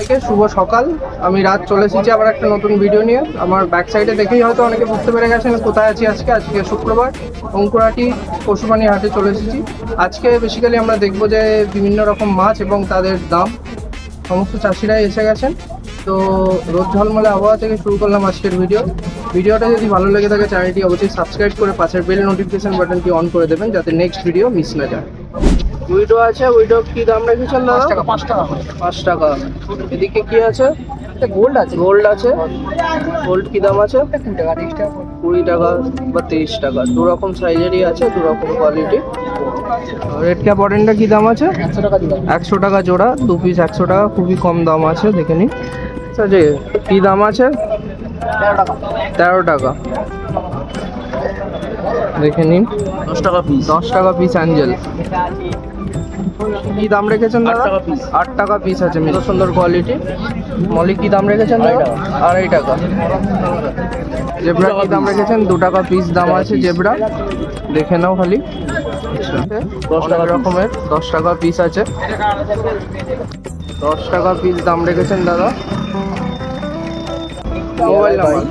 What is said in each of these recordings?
সবাইকে শুভ সকাল। আমি রাত চলে এসেছি আবার একটা নতুন ভিডিও নিয়ে। আমার ব্যাক সাইডে দেখেই হয়তো অনেকে বুঝতে পেরে গেছেন কোথায় আছি আজকে শুক্রবার অঙ্কুরহাটি পশুপানি হাটে চলে এসেছি। আজকে বেসিক্যালি আমরা দেখবো যে বিভিন্ন রকম মাছ এবং তাদের দাম। সমস্ত চাষিরাই এসে গেছেন। তো রোদ ঝলমলে আবহাওয়া থেকে শুরু করলাম আজকের ভিডিওটা যদি ভালো লেগে থাকে চ্যানেলটি অবশ্যই সাবস্ক্রাইব করে পাশের বেল নোটিফিকেশন বাটনটি অন করে দেবেন যাতে নেক্সট ভিডিও মিস না যায়। উইডো আছে, উইডো কি দাম রেখেছেন দাদা? 5 টাকা। 5 টাকা। এদিকে কি আছে? গোল্ড আছে। গোল্ড কি দাম আছে? 20 টাকা বা 30 টাকা, দু রকম সাইজেরই আছে, দু রকম কোয়ালিটি। রেড ক্যাপ অরেঞ্জটা কি দাম আছে? 100 টাকা জোড়া, 2 পিস 100 টাকা, খুবই কম দাম আছে, দেখে নিন। আচ্ছা যে কি দাম আছে? 13 টাকা, দেখে নিন। 10 টাকা পিস অ্যাঞ্জেল। কি দাম রেখেছেন দাদা? 8 টাকা পিস আছে, কত সুন্দর কোয়ালিটি। মলি কি দাম রেখেছেন দাদা? 2.5 টাকা। জেব্রা কি দাম রেখেছেন? 2 টাকা পিস দাম আছে জেব্রা, দেখে নাও খালি। 10 টাকা রকমের 10 টাকা পিস আছে, 10 টাকা পিস দাম রেখেছেন দাদা। Mobile number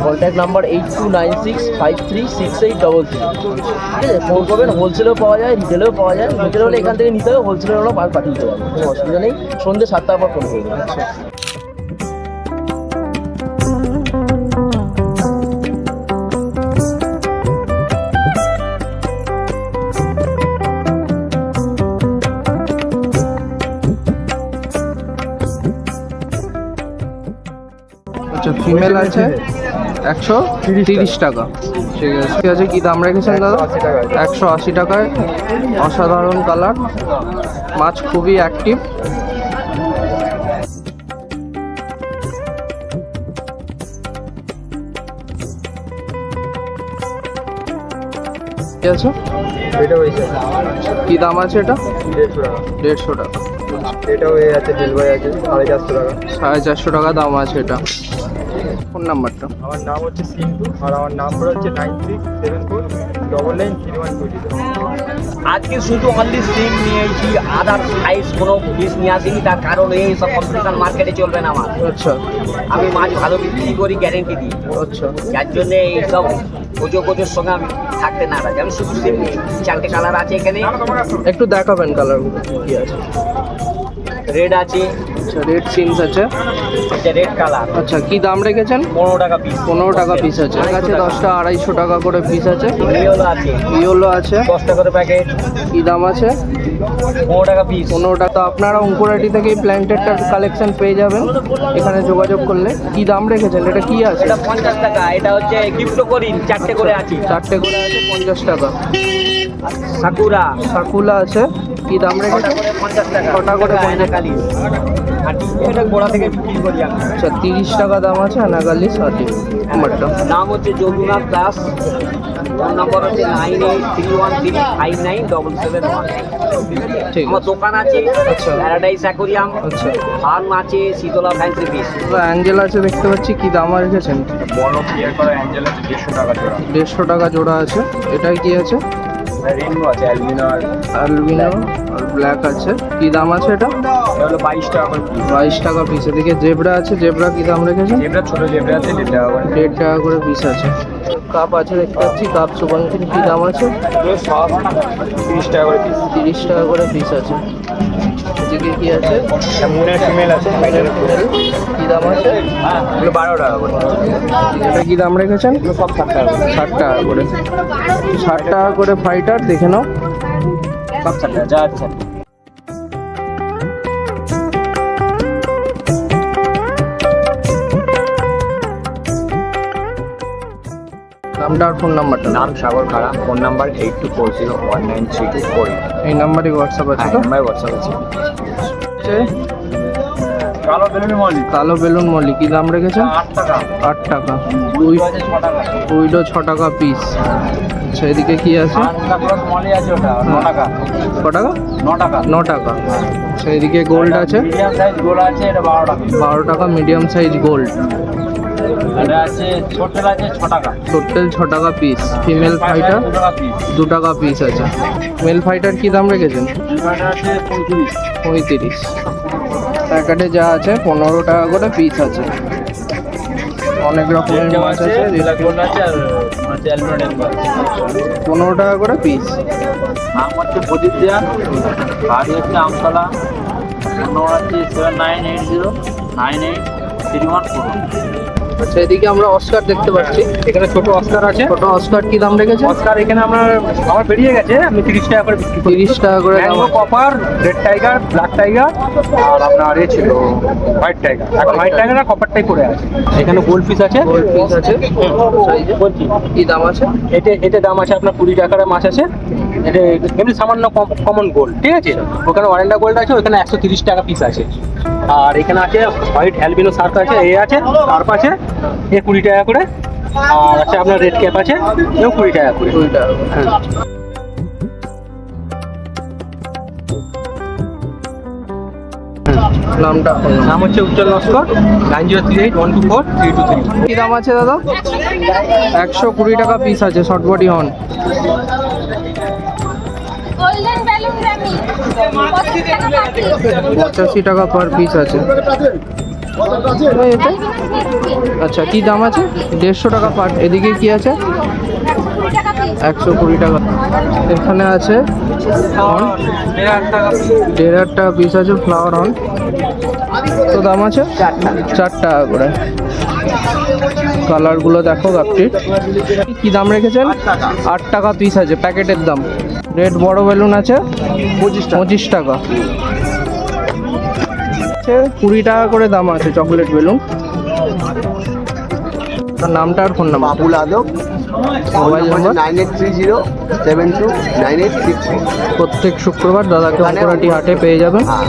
contact number 8296536833। ঠিক আছে, ফোন করবেন। হোলসেলেও পাওয়া যায়, রিটেলেও পাওয়া যায়। রিটেল হলে এখান থেকে নিতে হবে, হোলসেলের হলেও পাঠিয়ে দিতে পারবো, কোনো অসুবিধা নেই। সন্ধ্যে 7টার পর ফোন করবেন। আচ্ছা, ফিমেল আছে 130 টাকা। ঠিক আছে, ঠিক আছে। কি দাম রেখেছেন দাদা? 180 টাকায়। অসাধারণ কালার, মাছ খুবই অ্যাক্টিভ। ঠিক আছে, কি দাম আছে এটা? 150 টাকা। এটা হয়ে আছে ডেলিভারি আছে 450 টাকা। 450 টাকা দাম আছে এটা। ফোন নাম্বারটা? আমার নাম হচ্ছে সিন্ধু আর আমার নাম্বার হচ্ছে 9674993120। আজকে শুধু অনলি সিম নিয়েছি, আদার সাইজ কোনো পিস নিয়ে আসিনি। তার কারণ এই সব কম্পিটিশন মার্কেটে চলবে না আমার। আচ্ছা আমি মাছ ভালো বিক্রি করি, গ্যারেন্টি দিই। আচ্ছা, যার জন্যে এইসব গোজোর সঙ্গে আমি থাকতে নারাজ। আমি শুধু সিম নিই। 4টে কালার আছে এখানে, একটু দেখাবেন কালারগুলো কি আছে? রেড আছে। আচ্ছা, রেড সিনস আছে। এটা রেড কালার। আচ্ছা, কি দাম রেখেছেন? 15 টাকা পিস। 15 টাকা পিস আছে। ঠিক আছে, 10টা 250 টাকা করে পিস আছে। ইয়েলো আছে, ইয়েলো আছে 10 টাকা করে প্যাকেট। কি দাম আছে? 15 টাকা পিস। 15 টাকা। আপনারা অঙ্কুরহাটি থেকে প্ল্যান্টেডটার কালেকশন পেয়ে যাবেন এখানে যোগাযোগ করলে। কি দাম রেখেছেন? এটা কি আছে? এটা 50 টাকা। এটা হচ্ছে গিফট করিন, 4টে করে আছে। 4টে করে আছে, 50 টাকা। সাকুলা আছে, কি দাম রেখেছেন? 50 টাকা। 6টা করে 50 কালি। আর এটা গোড়া থেকে বিক্রি করি আমি। আচ্ছা, 30 টাকা দাম আছে আনাগালি সাথে। নাম্বারটা? নাম হচ্ছে যদুনাথ দাস। ফোন নাম্বার হচ্ছে 9831359771। ঠিক আমার আছে। দোকান আছে, আচ্ছা। প্যারাডাইস অ্যাকোরিয়াম, আচ্ছা, ফার্ম আছে, শীতলা ফ্যান্সি ফিশ। অ্যাঞ্জেল আছে দেখতে পাচ্ছি, কি দাম রেখেছেন? বড় ক্লিয়ার করা অ্যাঞ্জেল আছে 150 টাকা জোড়া। 150 টাকা জোড়া আছে। এটাই কি আছে? রেনবো আছে, অ্যালবিনো আর অ্যালবিনো আর ব্ল্যাক আছে। কি দাম আছে এটা? এটা হলো 22 টাকা করে পিস। 22 টাকা পিস। এদিকে জেব্রা আছে, জেব্রা কি দাম রেখেছেন? জেব্রা ছোট জেব্রা আছে 1.5 টাকা করে। 1.5 টাকা করে পিস আছে। কাপ আছে দেখতে পাচ্ছি, কাপ সুগন্ধির কি দাম আছে? এগুলো সব 30 টাকা করে পিস। 30 টাকা করে পিস আছে। এদিকে কি আছে? এটা মুনের ফিমেল আছে, ফাইটারের ফিমেল। কি দাম আছে? এগুলো 12 টাকা করে। এটা কি দাম রেখেছেন? এগুলো সব 60 টাকা করে। 60 টাকা করে। 60 টাকা করে ফাইটার, দেখে নাও। সব 60 টাকা যা আছে। নামটা আর ফোন নাম্বারটা? নাম সাগর খাড়া, ফোন নাম্বার 8240193248। এই নাম্বারই হোয়াটসঅ্যাপ আছে তো? নাম্বার হোয়াটসঅ্প আছে। আছে কালো বেলুন মলি কালো বেলুন মলি, কি দাম রেখেছেন? 8 টাকা। 8 টাকা। 6 টাকা। উইডো 6 টাকা পিস। আচ্ছা, এদিকে কি আছে? মলি আছে ওটা 9 টাকা। ক টাকা? 9 টাকা। 9 টাকা। আচ্ছা, এদিকে গোল্ড আছে মিডিয়াম সাইজ গোল আছে, এটা 12 টাকা। 12 টাকা মিডিয়াম সাইজ গোল্ড। এটা আছে ছোটটা আছে 6 টাকা। টোটাল 6 টাকা পিস। ফিমেল ফাইটার 2 টাকা পিস। 2 টাকা পিস আছে। মেল ফাইটার কি দাম রেখেছেন? এটা আছে 35। 35। প্যাকেটে যা আছে 15 টাকা করে পিস আছে। অনেক রকমের মাছ আছে, 15 টাকা করে পিস। নাম হচ্ছে প্রদীপ দেয়া, বাড়ি হচ্ছে আমতলা, নম্বর হচ্ছে 7980983141। আচ্ছা, এদিকে আমরা অস্কার দেখতে পাচ্ছি। এখানে ছোট অস্কার আছে। ছোট অস্কার কি দাম রেখেছে? অস্কার এখানে আমার বেরিয়ে গেছে, আমি 30 টাকা করে বিক্রি করি। 30 টাকা করে দাম ম্যাঙ্গো, আছে। Copper, red tiger, black tiger আর আপনার এ ছিল হোয়াইট টাইগার। এখন হোয়াইট টাইগার আর কপারটাই পড়ে আছে। এখানে গোল্ড ফিশ আছে। গোল্ড পিস আছে সাইজে। বলছি কি দাম আছে? এতে দাম আছে আপনার 20 টাকার মাছ আছে। এটা এমনি সামান্য কমন গোল্ড, ঠিক আছে। ওখানে ওয়ারেন্ডা গোল্ড আছে, ওখানে 130 টাকা পিস আছে। আর এখানে আছে হোয়াইট অ্যালবিনো শার্ক আছে, এ আছে, কার্প আছে, এ 20 টাকা করে। আর আছে আপনার রেড ক্যাপ আছে, এও 20 টাকা করে। 20 টাকা করে। হ্যাঁ। নামটা বলুন। নাম হচ্ছে উজ্জ্বল নস্কর, 9038124323। কি দাম আছে দাদা? 120 টাকা পিস আছে short body horn. Golden balloon রামি 85 টাকা পার পিস আছে। এতে আচ্ছা, কি দাম আছে? 150 টাকা পার। এদিকে কি আছে? 120 টাকা। এখানে আছে হর্ন, 1.5 টাকা পিস আছে ফ্লাওয়ার হর্ন। তো দাম আছে 4 টাকা করে। কালারগুলো দেখো গাপটির। কি দাম রেখেছেন? 8 টাকা পিস আছে প্যাকেটের দাম। রেড বড় বেলুন আছে 25 টাকা। 20 টাকা করে দাম আছে চকলেট বেলুন। তার নামটা আর ফোন নাম্বার? বাবুল আদম, মোবাইল নাম্বার? 9830729863। প্রত্যেক শুক্রবার দাদাকে অঙ্কুরাটি হাটে পেয়ে যাবেন। হ্যাঁ।